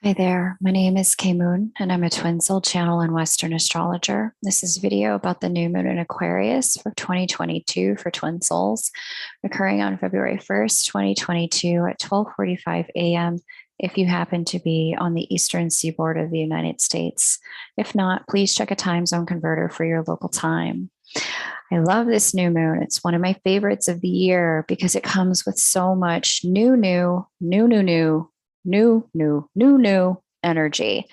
Hi there, my name is Kay Moon, and I'm a twin soul channel and Western astrologer. This is a video about the new moon in Aquarius for 2022 for twin souls, occurring on February 1st, 2022 at 12:45 a.m. if you happen to be on the eastern seaboard of the United States. If not, please check a time zone converter for your local time. I love this new moon. It's one of my favorites of the year because it comes with so much new energy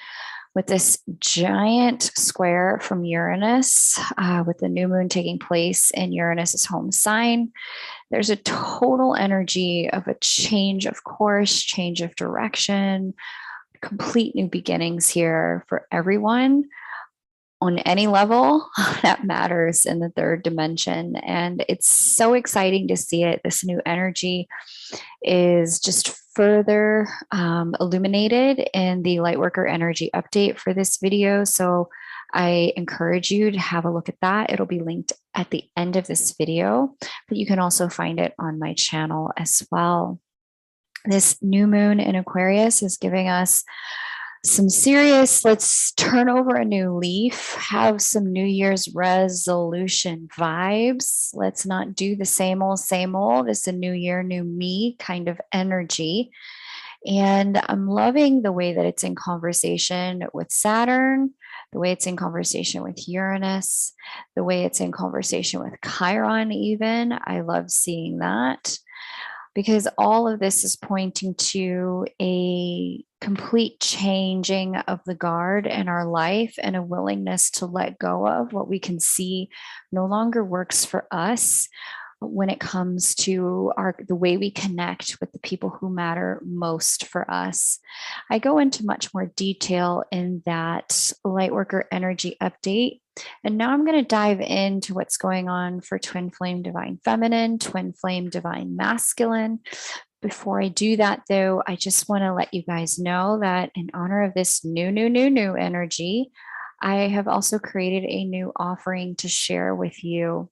with this giant square from Uranus, with the new moon taking place in Uranus's home sign. There's a total energy of a change of course, change of direction, complete new beginnings here for everyone on any level that matters in the third dimension. And it's so exciting to see it. This new energy is just further illuminated in the Lightworker energy update for this video. So I encourage you to have a look at that. It'll be linked at the end of this video, but you can also find it on my channel as well. This new moon in Aquarius is giving us some serious, let's turn over a new leaf, have some New Year's resolution vibes. Let's not do the same old, same old. It's a new year, new me kind of energy. And I'm loving the way that it's in conversation with Saturn, the way it's in conversation with Uranus, the way it's in conversation with Chiron, even. I love seeing that, because all of this is pointing to a complete changing of the guard in our life and a willingness to let go of what we can see no longer works for us when it comes to the way we connect with the people who matter most for us. I go into much more detail in that Lightworker energy update. And now I'm going to dive into what's going on for Twin Flame Divine Feminine, Twin Flame Divine Masculine. Before I do that, though, I just want to let you guys know that in honor of this new energy, I have also created a new offering to share with you.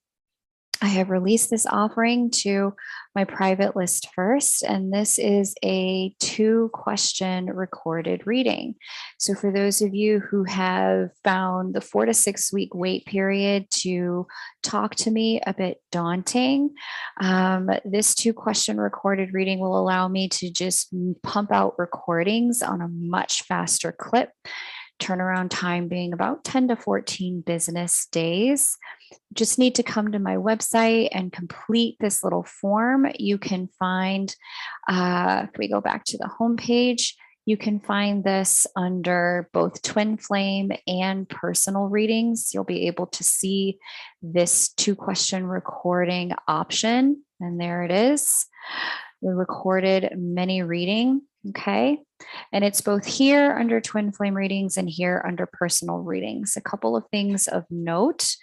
I have released this offering to my private list first, and this is a 2-question recorded reading. So for those of you who have found the 4 to 6 week wait period to talk to me a bit daunting, this 2-question recorded reading will allow me to just pump out recordings on a much faster clip. Turnaround time being about 10 to 14 business days. Just need to come to my website and complete this little form. You can find, if we go back to the homepage, you can find this under both Twin Flame and personal readings. You'll be able to see this 2-question recording option. And there it is, the recorded mini reading. Okay. And it's both here under Twin Flame readings and here under personal readings. A couple of things of note.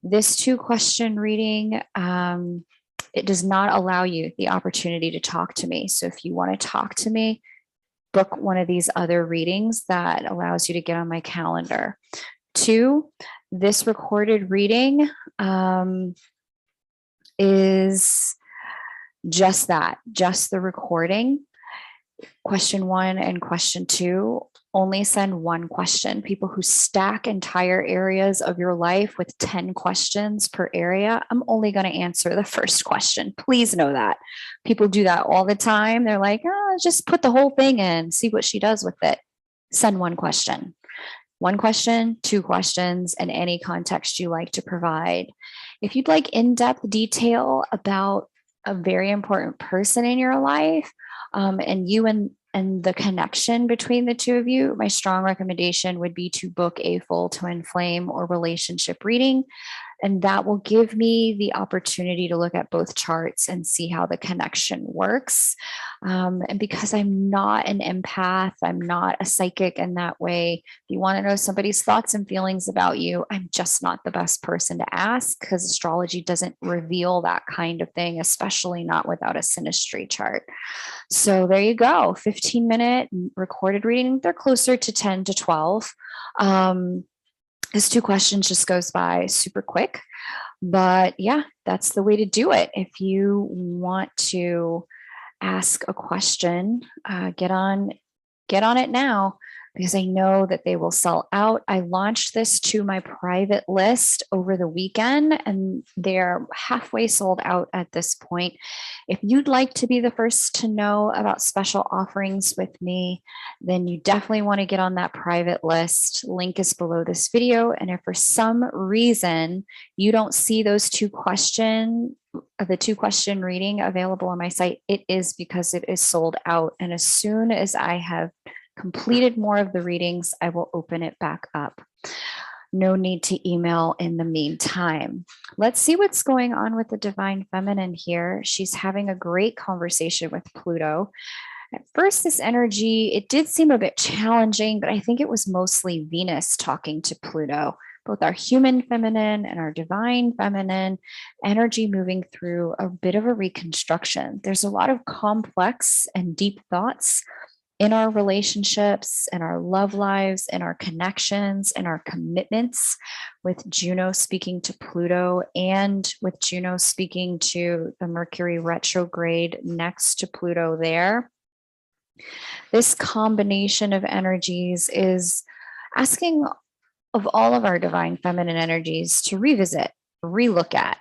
This 2-question reading, it does not allow you the opportunity to talk to me. So if you want to talk to me, book one of these other readings that allows you to get on my calendar. 2, this recorded reading is just that, just the recording. Question 1 and question 2, only send 1 question. People who stack entire areas of your life with 10 questions per area, I'm only going to answer the first question. Please know that. People do that all the time. They're like, oh, just put the whole thing in, see what she does with it. Send 1 question. 1 question, 2 questions, and any context you like to provide. If you'd like in-depth detail about a very important person in your life, and you and the connection between the two of you, my strong recommendation would be to book a full Twin Flame or relationship reading. And that will give me the opportunity to look at both charts and see how the connection works. And because I'm not an empath, I'm not a psychic in that way. If you want to know somebody's thoughts and feelings about you, I'm just not the best person to ask, because astrology doesn't reveal that kind of thing, especially not without a synastry chart. So there you go, 15-minute recorded reading. They're closer to 10 to 12. This 2 questions just goes by super quick, but yeah, that's the way to do it. If you want to ask a question, get on get on it now because I know that they will sell out. I launched this to my private list over the weekend and they're halfway sold out at this point. If you'd like to be the first to know about special offerings with me, then you definitely want to get on that private list. Link is below this video. And if for some reason you don't see those the 2-question reading available on my site, it is because it is sold out. And as soon as I have completed more of the readings, I will open it back up. No need to email in the meantime. Let's see what's going on with the Divine Feminine here. She's having a great conversation with Pluto. At first, this energy, it did seem a bit challenging, but I think it was mostly Venus talking to Pluto. Both our human feminine and our divine feminine energy moving through a bit of a reconstruction. There's a lot of complex and deep thoughts in our relationships, in our love lives, in our connections, in our commitments, with Juno speaking to Pluto and with Juno speaking to the Mercury retrograde next to Pluto there. This combination of energies is asking of all of our divine feminine energies to revisit, relook at,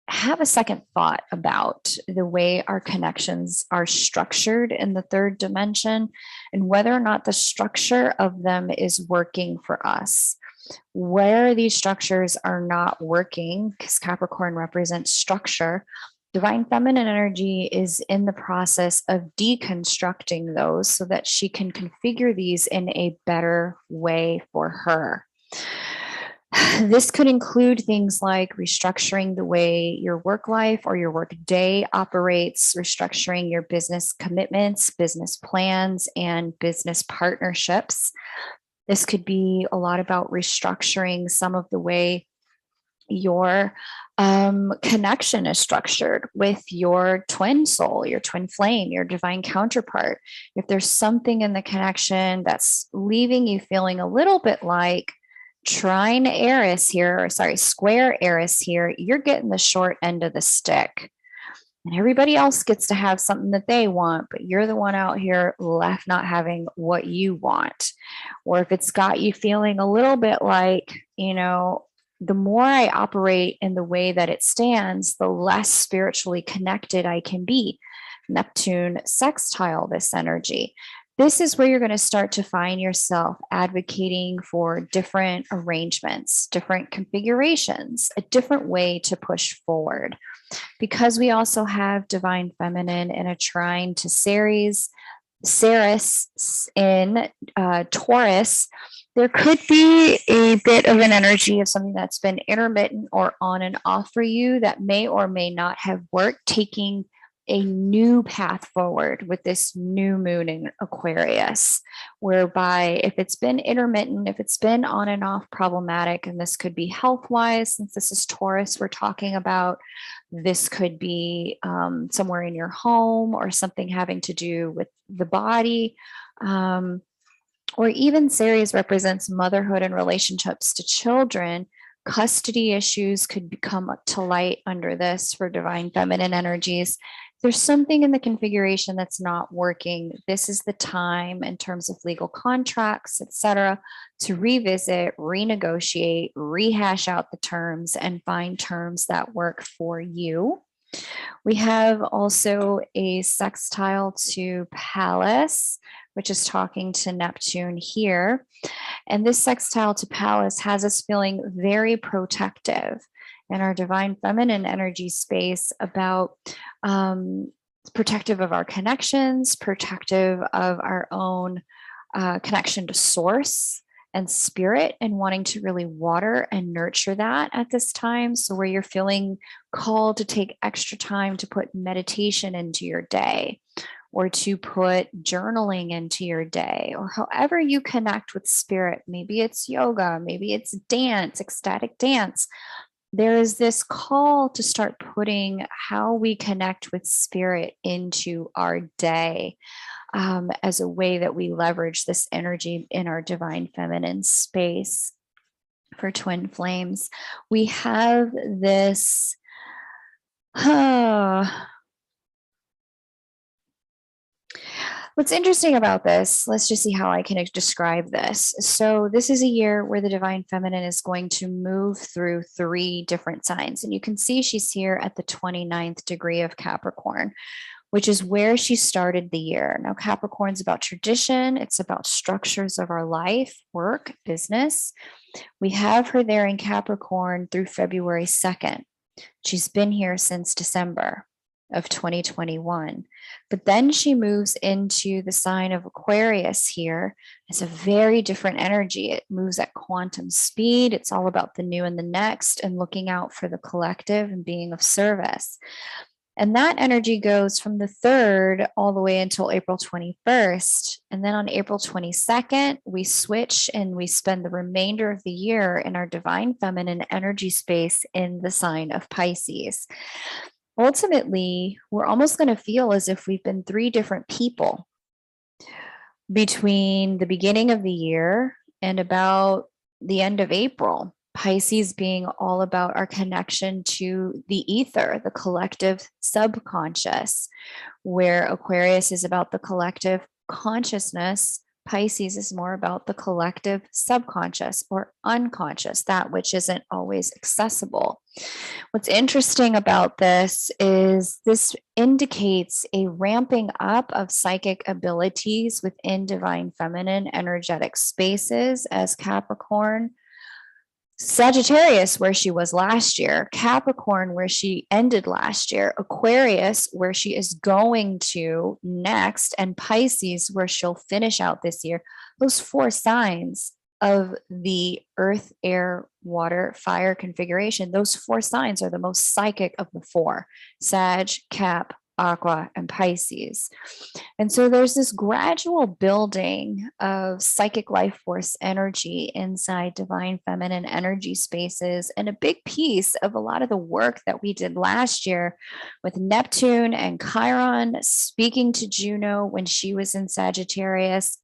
have a second thought about the way our connections are structured in the third dimension and whether or not the structure of them is working for us. Where these structures are not working, because Capricorn represents structure, divine feminine energy is in the process of deconstructing those so that she can configure these in a better way for her. This could include things like restructuring the way your work life or your work day operates, restructuring your business commitments, business plans, and business partnerships. This could be a lot about restructuring some of the way your connection is structured with your twin soul, your twin flame, your divine counterpart. If there's something in the connection that's leaving you feeling a little bit like trine Eris here, or sorry, square Eris here, you're getting the short end of the stick. And everybody else gets to have something that they want, but you're the one out here left not having what you want. Or if it's got you feeling a little bit like, you know, the more I operate in the way that it stands, the less spiritually connected I can be. Neptune sextile this energy. This is where you're going to start to find yourself advocating for different arrangements, different configurations, a different way to push forward. Because we also have divine feminine in a trine to Ceres in Taurus, there could be a bit of an energy of something that's been intermittent or on and off for you that may or may not have worked, taking a new path forward with this new moon in Aquarius, whereby if it's been intermittent, if it's been on and off problematic, and this could be health-wise, since this is Taurus we're talking about, this could be somewhere in your home or something having to do with the body, or even Ceres represents motherhood and relationships to children. Custody issues could come to light under this for divine feminine energies. There's something in the configuration that's not working. This is the time in terms of legal contracts, etc., to revisit, renegotiate, rehash out the terms and find terms that work for you. We have also a sextile to Pallas, which is talking to Neptune here. And this sextile to Pallas has us feeling very protective in our divine feminine energy space about protective of our connections, protective of our own connection to source and spirit, and wanting to really water and nurture that at this time. So where you're feeling called to take extra time to put meditation into your day, or to put journaling into your day, or however you connect with spirit. Maybe it's yoga, maybe it's dance, ecstatic dance. There is this call to start putting how we connect with spirit into our day as a way that we leverage this energy in our divine feminine space. For twin flames, we have this What's interesting about this, let's just see how I can describe this. So, this is a year where the divine feminine is going to move through 3 different signs. And you can see she's here at the 29th degree of Capricorn, which is where she started the year. Now, Capricorn's about tradition, it's about structures of our life, work, business. We have her there in Capricorn through February 2nd. She's been here since December of 2021. But then she moves into the sign of Aquarius here. It's a very different energy. It moves at quantum speed. It's all about the new and the next and looking out for the collective and being of service. And that energy goes from the 3rd all the way until April 21st. And then on April 22nd, we switch and we spend the remainder of the year in our divine feminine energy space in the sign of Pisces. Ultimately, we're almost going to feel as if we've been 3 different people between the beginning of the year and about the end of April. Pisces being all about our connection to the ether, the collective subconscious, where Aquarius is about the collective consciousness. Pisces is more about the collective subconscious or unconscious, that which isn't always accessible. What's interesting about this is this indicates a ramping up of psychic abilities within divine feminine energetic spaces as Capricorn, Sagittarius, where she was last year, Capricorn, where she ended last year, Aquarius, where she is going to next, and Pisces, where she'll finish out this year. Those 4 signs of the earth, air, water, fire configuration, those 4 signs are the most psychic of the 4: Sag, Cap, Aqua, and Pisces. And so there's this gradual building of psychic life force energy inside divine feminine energy spaces. And a big piece of a lot of the work that we did last year with Neptune and Chiron speaking to Juno when she was in Sagittarius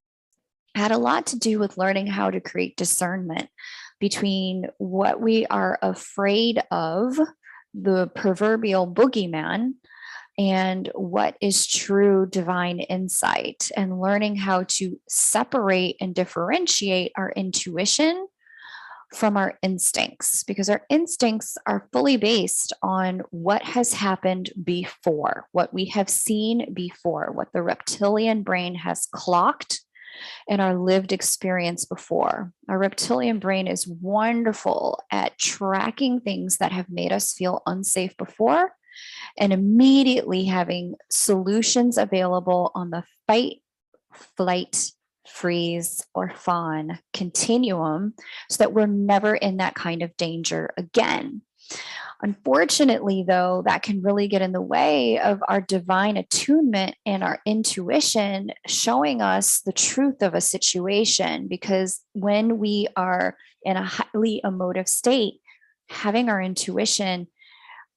had a lot to do with learning how to create discernment between what we are afraid of, the proverbial boogeyman, and what is true divine insight, and learning how to separate and differentiate our intuition from our instincts, because our instincts are fully based on what has happened before, what we have seen before, what the reptilian brain has clocked in our lived experience before. Our reptilian brain is wonderful at tracking things that have made us feel unsafe before and immediately having solutions available on the fight, flight, freeze, or fawn continuum so that we're never in that kind of danger again. Unfortunately, though, that can really get in the way of our divine attunement and our intuition showing us the truth of a situation, because when we are in a highly emotive state, having our intuition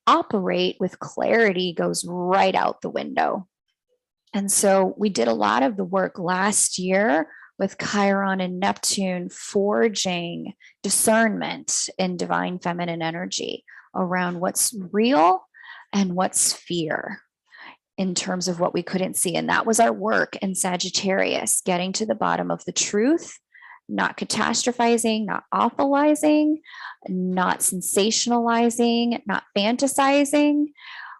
operate with clarity goes right out the window. And so we did a lot of the work last year with Chiron and Neptune forging discernment in divine feminine energy around what's real and what's fear in terms of what we couldn't see. And that was our work in Sagittarius, getting to the bottom of the truth, not catastrophizing, not awfulizing, not sensationalizing, not fantasizing.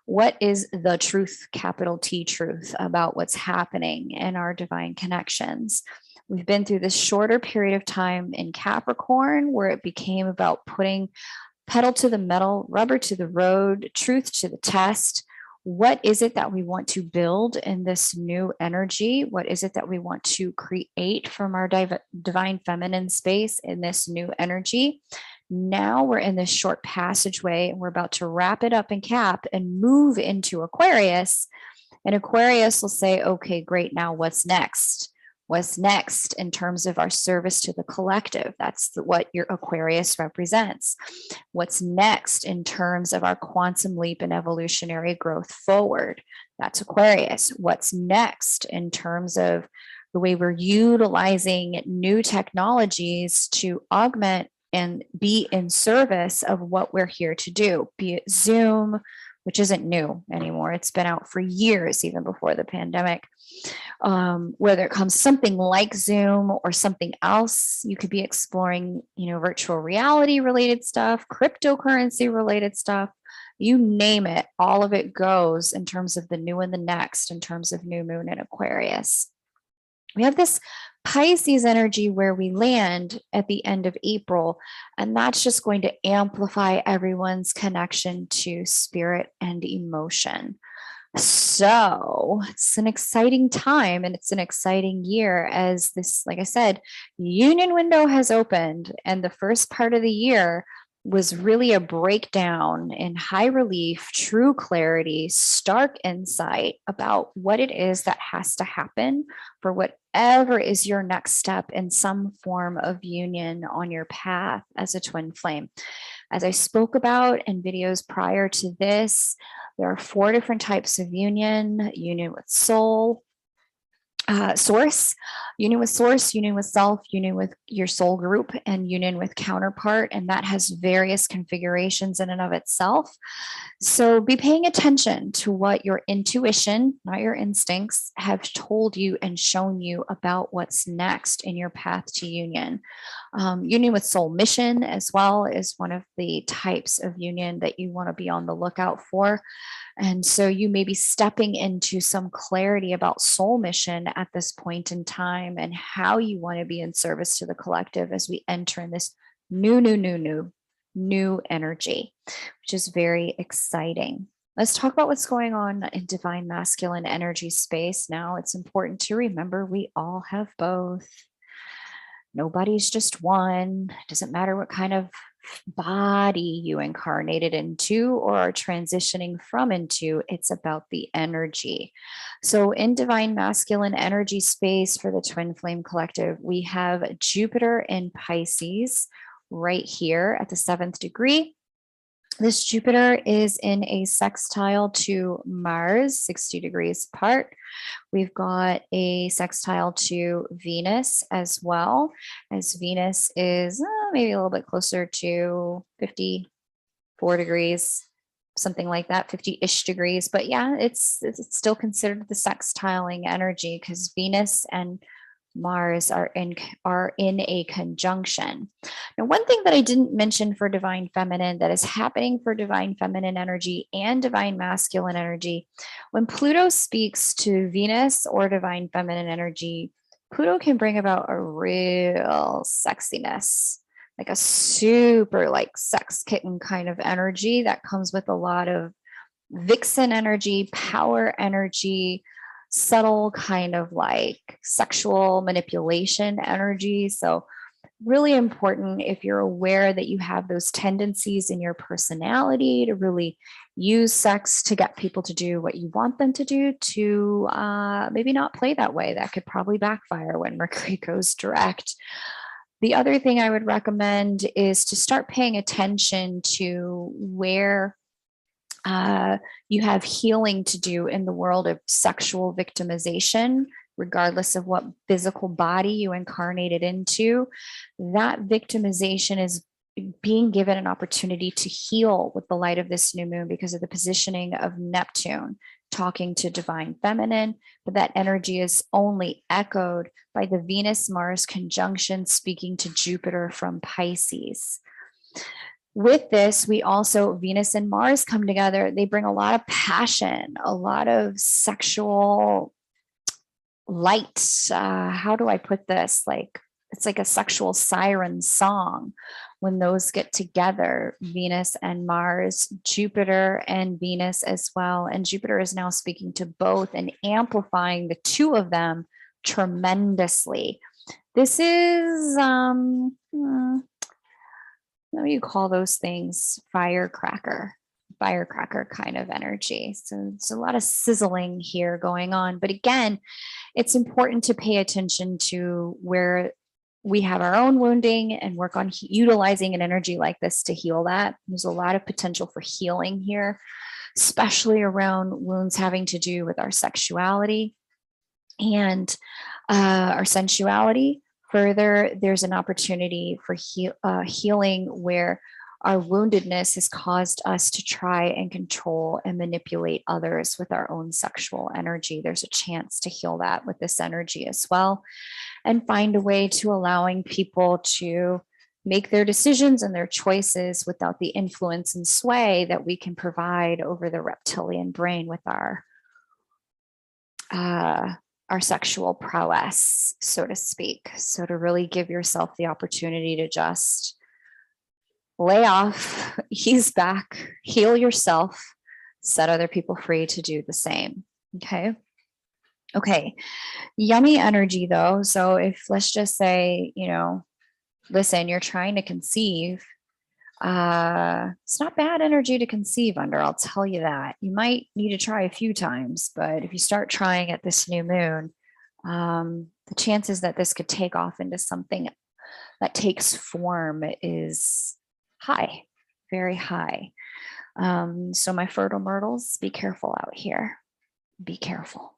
What is the truth, capital T truth, about what's happening in our divine connections? We've been through this shorter period of time in Capricorn where it became about putting pedal to the metal, rubber to the road, truth to the test. What is it that we want to build in this new energy? What is it that we want to create from our divine feminine space in this new energy? Now we're in this short passageway and we're about to wrap it up in Cap and move into Aquarius. And Aquarius will say, okay, great. Now what's next? What's next in terms of our service to the collective? That's what your Aquarius represents. What's next in terms of our quantum leap and evolutionary growth forward? That's Aquarius. What's next in terms of the way we're utilizing new technologies to augment and be in service of what we're here to do, be it Zoom, which isn't new anymore. It's been out for years, even before the pandemic. Whether it comes something like Zoom or something else, you could be exploring, virtual reality related stuff, cryptocurrency related stuff, you name it, all of it goes in terms of the new and the next, in terms of new moon in Aquarius. We have this Pisces energy where we land at the end of April, and that's just going to amplify everyone's connection to spirit and emotion. So it's an exciting time and it's an exciting year as this, like I said, union window has opened, and the first part of the year was really a breakdown in high relief, true clarity, stark insight about what it is that has to happen for whatever is your next step in some form of union on your path as a twin flame. As I spoke about in videos prior to this, there are 4 different types of union: union with soul, source, union with source, union with self, union with your soul group, and union with counterpart. And that has various configurations in and of itself. So be paying attention to what your intuition, not your instincts, have told you and shown you about what's next in your path to union. Union with soul mission as well is one of the types of union that you want to be on the lookout for. And so you may be stepping into some clarity about soul mission at this point in time and how you want to be in service to the collective as we enter in this new energy, which is very exciting. Let's talk about what's going on in divine masculine energy space now. It's important to remember we all have both. Nobody's just one. It doesn't matter what kind of body you incarnated into or are transitioning from into, it's about the energy. So in divine masculine energy space for the twin flame collective, we have Jupiter in Pisces right here at the 7th degree. This Jupiter is in a sextile to Mars, 60 degrees apart. We've got a sextile to Venus as well, as Venus is maybe a little bit closer to 54 degrees, something like that, 50-ish degrees. But yeah, it's still considered the sextiling energy because Venus and Mars are in a conjunction. Now, one thing that I didn't mention for divine feminine that is happening for divine feminine energy and divine masculine energy, when Pluto speaks to Venus or divine feminine energy, Pluto can bring about a real sexiness, like a super sex kitten kind of energy that comes with a lot of vixen energy, power energy, subtle kind of sexual manipulation energy. So really important if you're aware that you have those tendencies in your personality to really use sex to get people to do what you want them to do, to maybe not play that way. That could probably backfire when Mercury goes direct. The other thing I would recommend is to start paying attention to where you have healing to do in the world of sexual victimization, regardless of what physical body you incarnated into. That victimization is being given an opportunity to heal with the light of this new moon because of the positioning of Neptune talking to divine feminine, but that energy is only echoed by the Venus-Mars conjunction speaking to Jupiter from Pisces. With this, we also, Venus and Mars come together. They bring a lot of passion, a lot of sexual light. How do I put this? It's like a sexual siren song when those get together, Venus and Mars, Jupiter and Venus as well. And Jupiter is now speaking to both and amplifying the two of them tremendously. This is, what do you call those things? Firecracker kind of energy. So it's a lot of sizzling here going on. But again, it's important to pay attention to where we have our own wounding and work on utilizing an energy like this to heal that. There's a lot of potential for healing here, especially around wounds having to do with our sexuality and our sensuality. Further, there's an opportunity for healing where our woundedness has caused us to try and control and manipulate others with our own sexual energy. There's a chance to heal that with this energy as well, and find a way to allowing people to make their decisions and their choices without the influence and sway that we can provide over the reptilian brain with our sexual prowess, so to speak. So to really give yourself the opportunity to just lay off, ease back, heal yourself, set other people free to do the same. Okay. Okay. Yummy energy though. So if, let's just say, listen, you're trying to conceive, it's not bad energy to conceive under, I'll tell you that. You might need to try a few times, but if you start trying at this new moon, the chances that this could take off into something that takes form is high, very high. So my fertile myrtles, be careful out here. Be careful.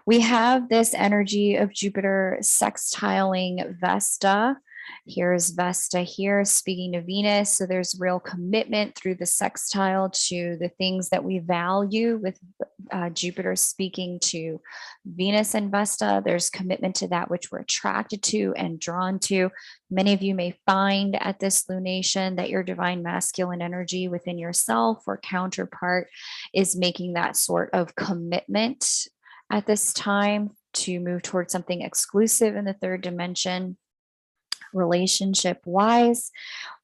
We have this energy of Jupiter sextiling Vesta. Here's Vesta here speaking to Venus. So there's real commitment through the sextile to the things that we value, with Jupiter speaking to Venus and Vesta. There's commitment to that which we're attracted to and drawn to. Many of you may find at this lunation that your divine masculine energy within yourself or counterpart is making that sort of commitment at this time to move towards something exclusive in the third dimension. Relationship wise,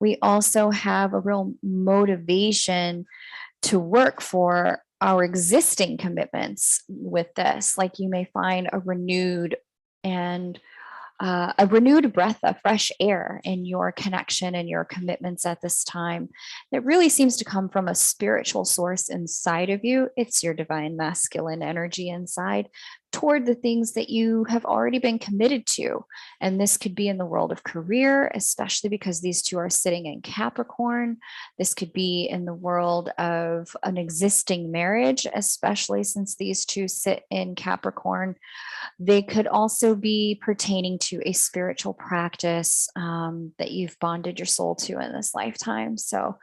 we also have a real motivation to work for our existing commitments with this. Like you may find a renewed breath of fresh air in your connection and your commitments at this time. It really seems to come from a spiritual source inside of you. It's your divine masculine energy inside toward the things that you have already been committed to. And this could be in the world of career, especially because these two are sitting in Capricorn. This could be in the world of an existing marriage, especially since these two sit in Capricorn. They could also be pertaining to a spiritual practice that you've bonded your soul to in this lifetime. So,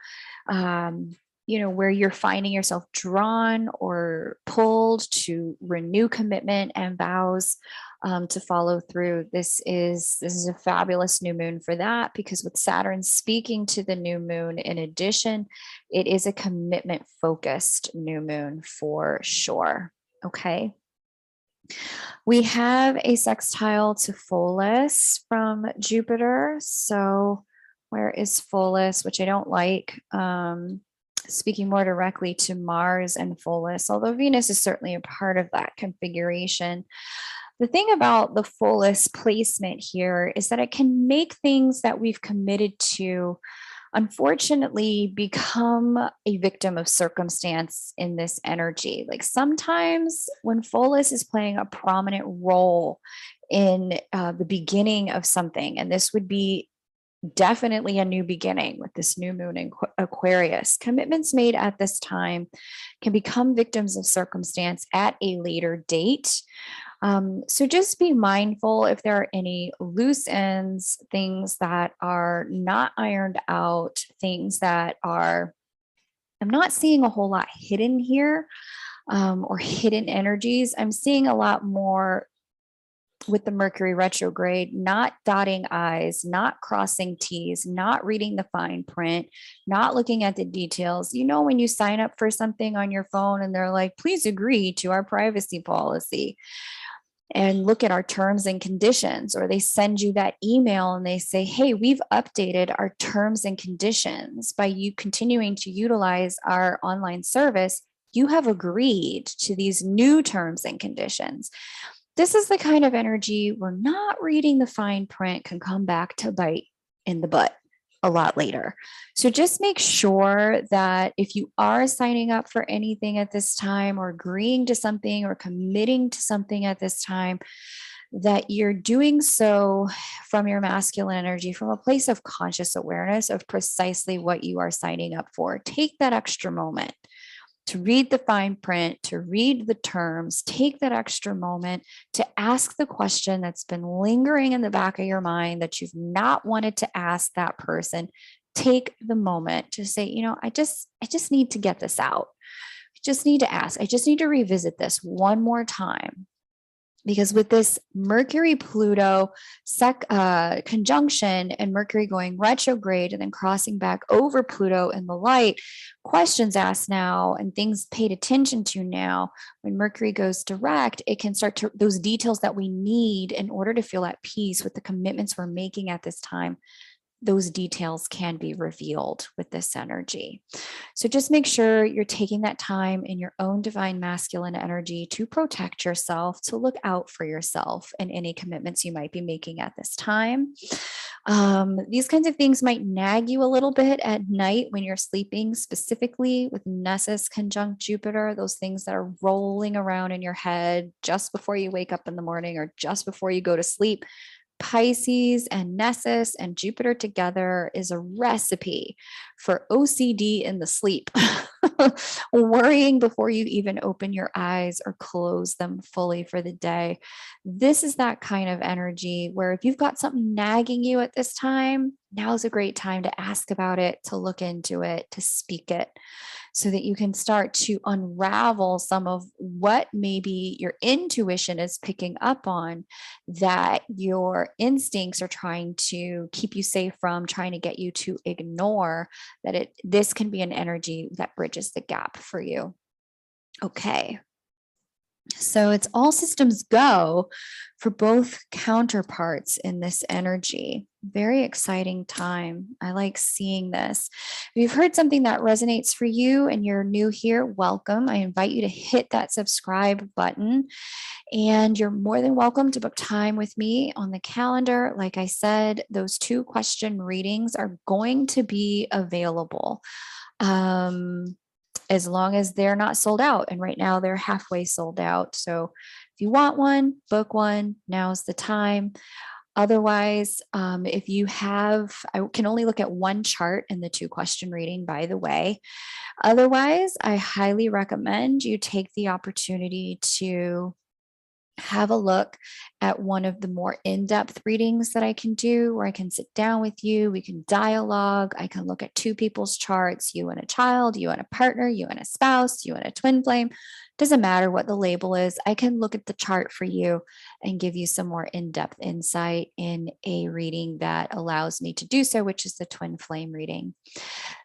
where you're finding yourself drawn or pulled to renew commitment and vows to follow through. This is a fabulous new moon for that, because with Saturn speaking to the new moon, in addition, it is a commitment focused new moon for sure. Okay. We have a sextile to Pholus from Jupiter. So where is Pholus, which I don't like, speaking more directly to Mars and Pholus, although Venus is certainly a part of that configuration. The thing about the Pholus placement here is that it can make things that we've committed to, unfortunately, become a victim of circumstance in this energy. Like sometimes when Pholus is playing a prominent role in the beginning of something, and this would be definitely a new beginning with this new moon in Aquarius, commitments made at this time can become victims of circumstance at a later date. So just be mindful if there are any loose ends, things that are not ironed out, things that are, I'm not seeing a whole lot hidden here, or hidden energies. I'm seeing a lot more with the Mercury retrograde, not dotting I's, not crossing T's, not reading the fine print, not looking at the details. When you sign up for something on your phone and they're like, please agree to our privacy policy and look at our terms and conditions, or they send you that email and they say, hey, we've updated our terms and conditions by you continuing to utilize our online service. You have agreed to these new terms and conditions. This is the kind of energy where not reading the fine print can come back to bite in the butt a lot later. So just make sure that if you are signing up for anything at this time, or agreeing to something, or committing to something at this time, that you're doing so from your masculine energy, from a place of conscious awareness of precisely what you are signing up for. Take that extra moment to read the fine print, to read the terms. Take that extra moment to ask the question that's been lingering in the back of your mind that you've not wanted to ask that person. take the moment to say, I just need to get this out. I just need to ask. I just need to revisit this one more time. Because with this Mercury Pluto conjunction and Mercury going retrograde and then crossing back over Pluto in the light, questions asked now and things paid attention to now. When Mercury goes direct, it can start to those details that we need in order to feel at peace with the commitments we're making at this time. Those details can be revealed with this energy. So just make sure you're taking that time in your own divine masculine energy to protect yourself, to look out for yourself and any commitments you might be making at this time. These kinds of things might nag you a little bit at night when you're sleeping, specifically with Nessus conjunct Jupiter, those things that are rolling around in your head just before you wake up in the morning or just before you go to sleep. Pisces and Nessus and Jupiter together is a recipe for OCD in the sleep. Worrying before you even open your eyes or close them fully for the day. This is that kind of energy where if you've got something nagging you at this time, now's a great time to ask about it, to look into it, to speak it, so that you can start to unravel some of what maybe your intuition is picking up on, that your instincts are trying to keep you safe from, trying to get you to ignore, that this can be an energy that bridges the gap for you. Okay. So it's all systems go for both counterparts in this energy. Very exciting time. I like seeing this. If you've heard something that resonates for you and you're new here, welcome. I invite you to hit that subscribe button. And you're more than welcome to book time with me on the calendar. Like I said, those 2 question readings are going to be available. As long as they're not sold out. And right now they're halfway sold out. So if you want one, book one. Now's the time. Otherwise, if you have, I can only look at one chart in the 2 question reading, by the way. Otherwise, I highly recommend you take the opportunity to have a look at one of the more in-depth readings that I can do, where I can sit down with you, we can dialogue, I can look at 2 people's charts, you and a child, you and a partner, you and a spouse, you and a twin flame. Doesn't matter what the label is. I can look at the chart for you and give you some more in-depth insight in a reading that allows me to do so, which is the twin flame reading.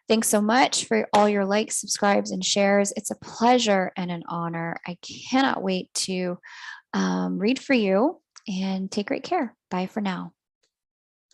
Thanks so much for all your likes, subscribes, and shares. It's a pleasure and an honor. I cannot wait to read for you, and take great care. Bye for now.